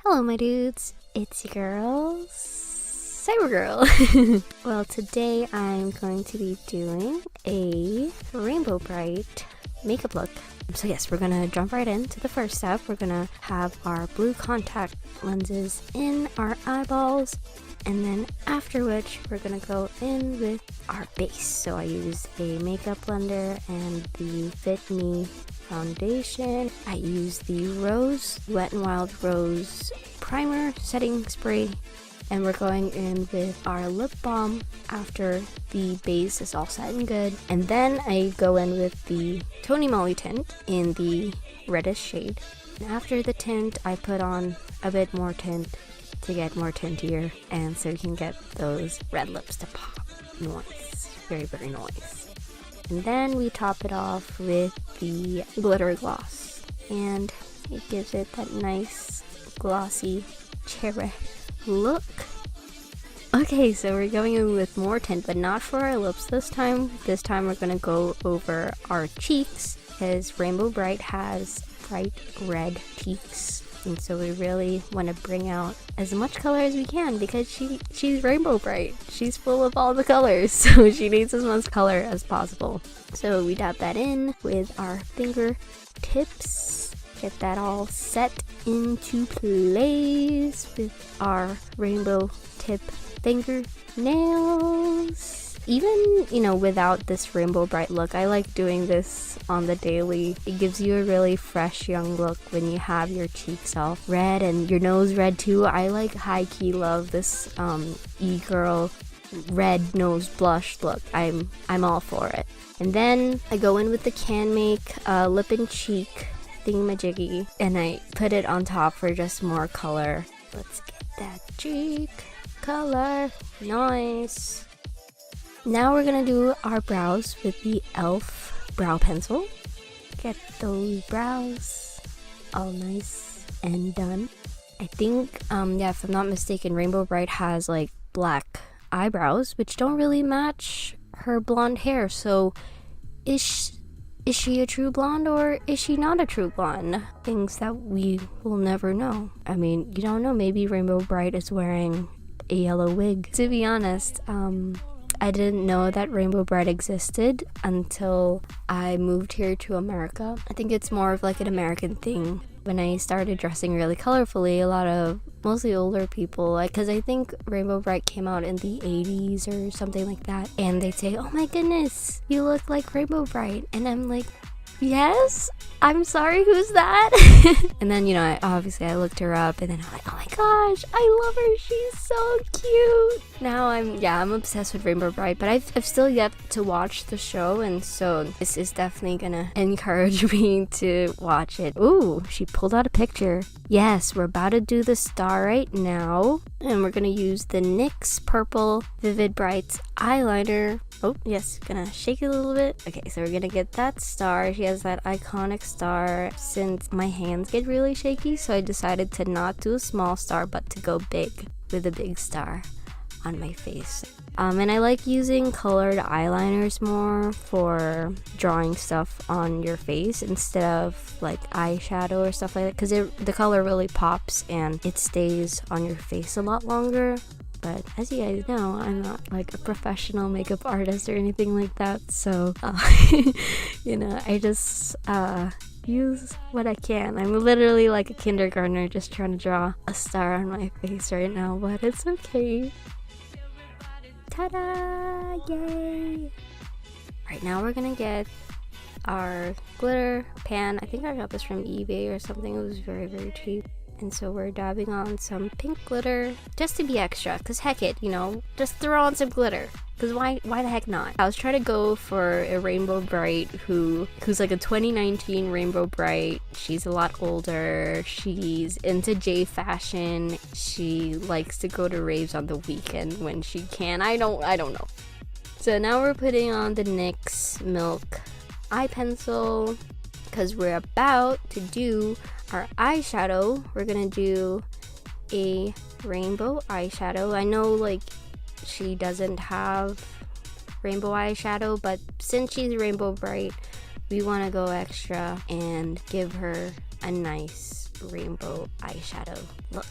Hello my dudes, it's your girl, cybr.grl. Well, today I'm going to be doing a Rainbow Brite makeup look. So yes, we're gonna jump right into the first step. We're gonna have our blue contact lenses in our eyeballs, and then after which we're gonna go in with our base. So I use a makeup blender and the Fit Me foundation. I use the Wet n Wild Rose primer setting spray, and we're going in with our lip balm after the base is all set and good. And then I go in with the Tony Moly tint in the reddish shade. And after the tint, I put on a bit more tint to get more tintier, and so you can get those red lips to pop. Nice, very, very nice. And then we top it off with the glitter gloss, and it gives it that nice glossy cherry look. Okay, so we're going in with more tint, but not for our lips this time. This time we're gonna go over our cheeks, because Rainbow Brite has bright red cheeks. And so we really want to bring out as much color as we can, because she's Rainbow Brite. She's full of all the colors, so she needs as much color as possible. So we dab that in with our finger tips, get that all set into place with our rainbow tip fingernails. Even, without this Rainbow Brite look, I like doing this on the daily. It gives you a really fresh, young look when you have your cheeks all red and your nose red too. I like high-key love this e-girl red nose blush look. I'm all for it. And then I go in with the Can Make lip and cheek thingamajiggy, and I put it on top for just more color. Let's get that cheek color. Nice. Now we're gonna do our brows with the e.l.f. brow pencil. Get those brows all nice and done. I think, if I'm not mistaken, Rainbow Brite has like black eyebrows, which don't really match her blonde hair. So is she a true blonde, or is she not a true blonde? Things that we will never know. I mean, you don't know, maybe Rainbow Brite is wearing a yellow wig. To be honest, I didn't know that Rainbow Brite existed until I moved here to America. I think it's more of like an American thing. When I started dressing really colorfully, a lot of mostly older people, because I think Rainbow Brite came out in the 80s or something like that, and they'd say, "Oh my goodness, you look like Rainbow Brite," and I'm like, yes, I'm sorry, who's that? And then, I looked her up, and then I'm like, oh my gosh, I love her, she's so cute. Now I'm obsessed with Rainbow Brite, but I've still yet to watch the show, and so this is definitely gonna encourage me to watch it. Ooh, she pulled out a picture. Yes, we're about to do the star right now, and we're gonna use the NYX Purple Vivid Brights eyeliner. Oh, yes, gonna shake it a little bit. Okay, so we're gonna get that star. She has that iconic star. Since my hands get really shaky, so I decided to not do a small star, but to go big with a big star on my face. And I like using colored eyeliners more for drawing stuff on your face instead of like eyeshadow or stuff like that, because the color really pops and it stays on your face a lot longer. But as you guys know, I'm not like a professional makeup artist or anything like that, so I just use what I can. I'm literally like a kindergartner just trying to draw a star on my face right now, but it's okay. Ta-da! Yay! Right now we're gonna get our glitter pan. I think I got this from eBay or something. It was very, very cheap. And so we're dabbing on some pink glitter just to be extra, because heck it, just throw on some glitter, because why the heck not? I was trying to go for a Rainbow Brite who's like a 2019 Rainbow Brite. She's a lot older, she's into J fashion, she likes to go to raves on the weekend when she can. I don't know. So now we're putting on the NYX Milk eye pencil, because we're about to do our eyeshadow. We're gonna do a rainbow eyeshadow. I know like she doesn't have rainbow eyeshadow, but since she's Rainbow Brite, we want to go extra and give her a nice rainbow eyeshadow look.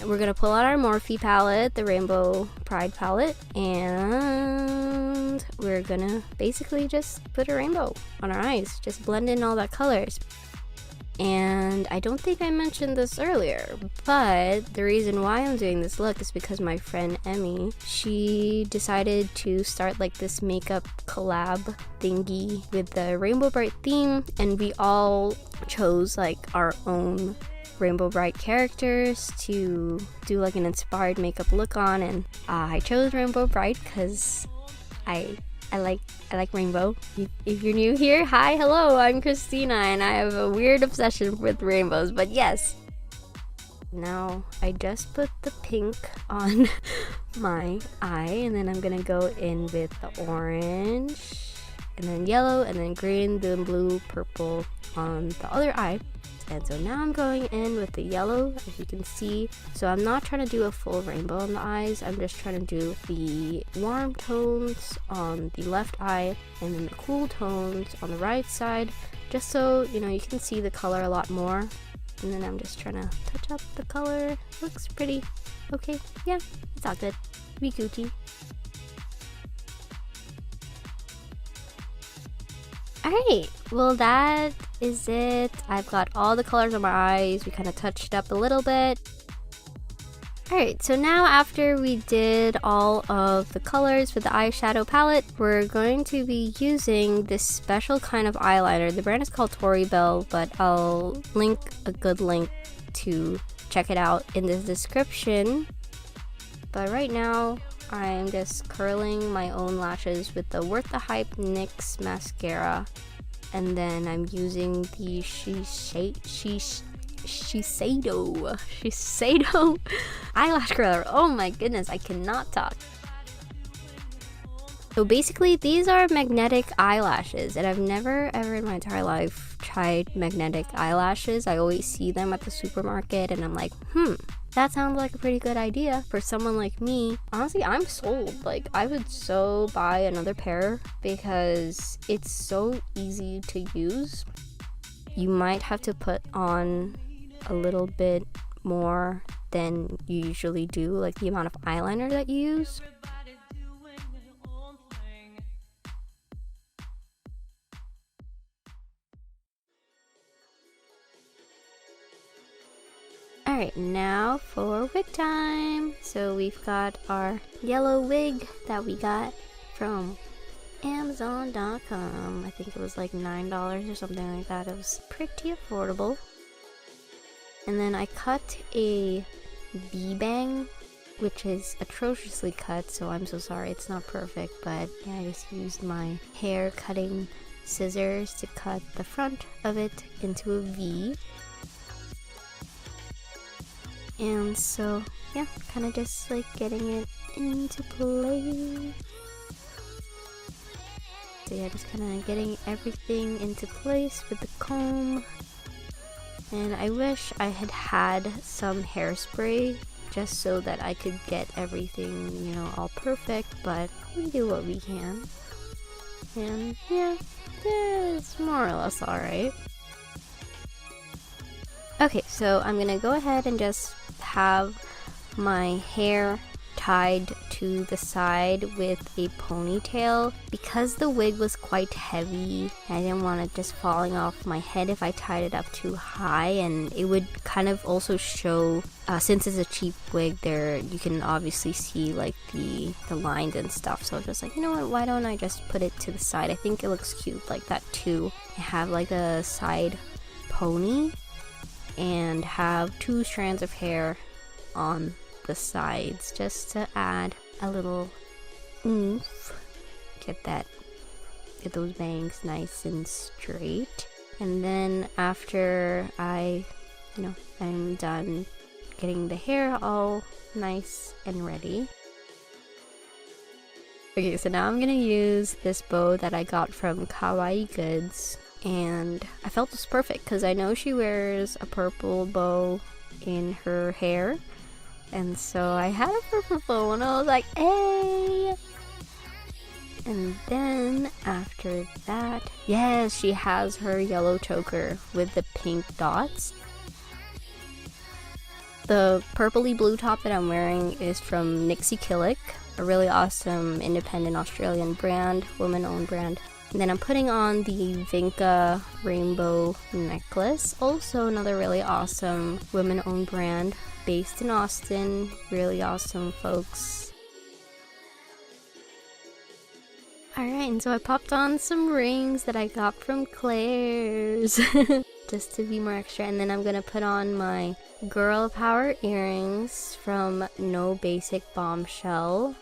We're gonna pull out our Morphe palette, the Rainbow Pride palette, and we're gonna basically just put a rainbow on our eyes, just blend in all that colors. And I don't think I mentioned this earlier, but the reason why I'm doing this look is because my friend Emmy, she decided to start like this makeup collab thingy with the Rainbow Brite theme, and we all chose like our own Rainbow Brite characters to do like an inspired makeup look on, and I chose Rainbow Brite because I like rainbow. If you're new here, hi, hello, I'm Christina, and I have a weird obsession with rainbows, but yes. Now, I just put the pink on my eye, and then I'm gonna go in with the orange, and then yellow, and then green, then blue, purple on the other eye. And so now I'm going in with the yellow, as you can see. So I'm not trying to do a full rainbow on the eyes, I'm just trying to do the warm tones on the left eye and then the cool tones on the right side, just so you know you can see the color a lot more. And then I'm just trying to touch up the color. Looks pretty okay. Yeah, it's all good. Be Gucci. Alright, well that is it. I've got all the colors on my eyes. We kind of touched up a little bit. Alright, so now after we did all of the colors with the eyeshadow palette, we're going to be using this special kind of eyeliner. The brand is called Tory Bell, but I'll link a good link to check it out in the description. But right now, I'm just curling my own lashes with the Worth the Hype NYX mascara, and then I'm using the Shiseido eyelash curler. Oh my goodness, I cannot talk. So basically, these are magnetic eyelashes, and I've never ever in my entire life tried magnetic eyelashes. I always see them at the supermarket, and I'm like, that sounds like a pretty good idea for someone like me. Honestly, I'm sold. Like, I would so buy another pair because it's so easy to use. You might have to put on a little bit more than you usually do, like the amount of eyeliner that you use. Alright, now for wig time. So we've got our yellow wig that we got from Amazon.com. I think it was like $9 or something like that. It was pretty affordable. And then I cut a V-bang, which is atrociously cut, so I'm so sorry, it's not perfect, but yeah, I just used my hair cutting scissors to cut the front of it into a V. And so, yeah, kind of just like getting it into place. So yeah, just kind of getting everything into place with the comb. And I wish I had had some hairspray just so that I could get everything, you know, all perfect, but we do what we can. And yeah, it's more or less alright. Okay, so I'm gonna go ahead and just have my hair tied to the side with a ponytail. Because the wig was quite heavy, I didn't want it just falling off my head if I tied it up too high, and it would kind of also show, since it's a cheap wig, there you can obviously see like the lines and stuff. So I was just like, you know what, why don't I just put it to the side? I think it looks cute like that too. I have like a side pony and have 2 strands of hair on the sides just to add a little oomph. Get those bangs nice and straight. And then after I'm done getting the hair all nice and ready. Okay, so now I'm gonna use this bow that I got from Kawaii Goods. And I felt it was perfect because I know she wears a purple bow in her hair, and so I had a purple bow and I was like, hey! And then after that, yes, she has her yellow choker with the pink dots. The purpley blue top that I'm wearing is from Nixie Killick, a really awesome independent Australian brand, woman-owned brand. And then I'm putting on the Vinca rainbow necklace, also another really awesome women-owned brand based in Austin. Really awesome, folks. Alright, and so I popped on some rings that I got from Claire's just to be more extra, and then I'm gonna put on my girl power earrings from No Basic Bombshell.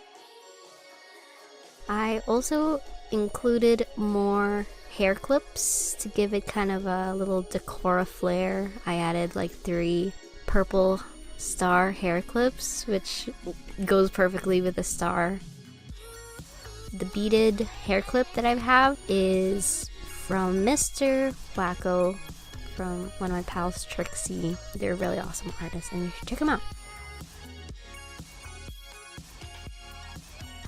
I also included more hair clips to give it kind of a little decora flair. I added like 3 purple star hair clips, which goes perfectly with the star. The beaded hair clip that I have is from Mr. Wacko, from one of my pals, Trixie. They're really awesome artists and you should check them out.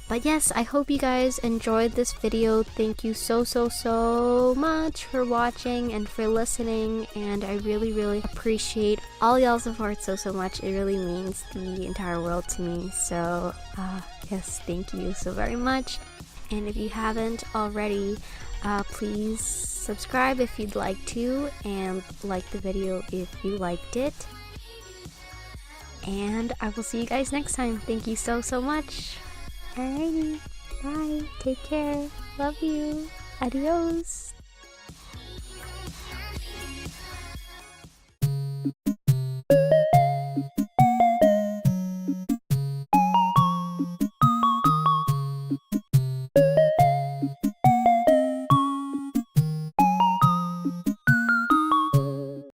But yes, I hope you guys enjoyed this video. Thank you so much for watching and for listening, and I really appreciate all y'all support so much. It really means the entire world to me. So yes, thank you so very much. And if you haven't already, please subscribe if you'd like to, and like the video if you liked it. And I will see you guys next time. Thank you so much. Alrighty, bye, take care, love you, adios.